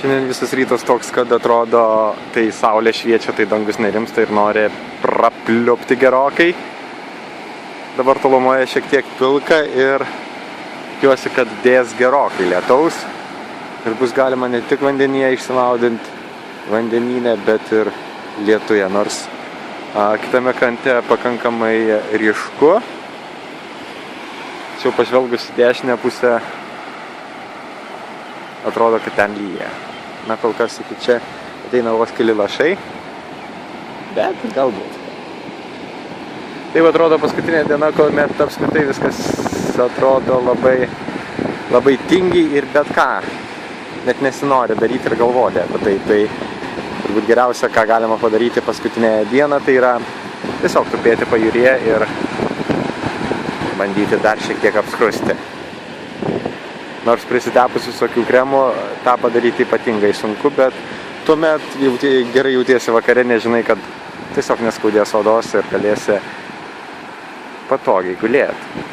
Šiandien visas rytas toks, kad atrodo, tai saulė šviečia, tai dangus nerimsta ir nori prapliupti gerokai. Dabar tolumoje šiek tiek pilka ir tikiuosi, kad dės gerokai lietaus. Ir bus galima ne tik vandenyje išsimaudinti vandenyne, bet ir lietuje, nors kitame krante pakankamai ryšku. Tačiau pažvelgus į dešinę pusę atrodo, kad ten lyja. Na, kol kas iki čia ateina vos keli lašai, bet galbūt. Taip atrodo paskutinė diena, kuomet apskritai viskas atrodo labai tingiai ir bet ką. Net nesinori daryti ir galvoti apie tai. Tai turbūt geriausia, ką galima padaryti paskutinę dieną, tai yra tiesiog tupėti pajūryje ir bandyti dar šiek tiek apskrusti. Nors prisitepus visokių kremų, tą padaryti ypatingai sunku, bet tuomet gerai jautiesi vakare, nežinai, kad tiesiog neskaudės odos ir galėsi patogiai gulėti.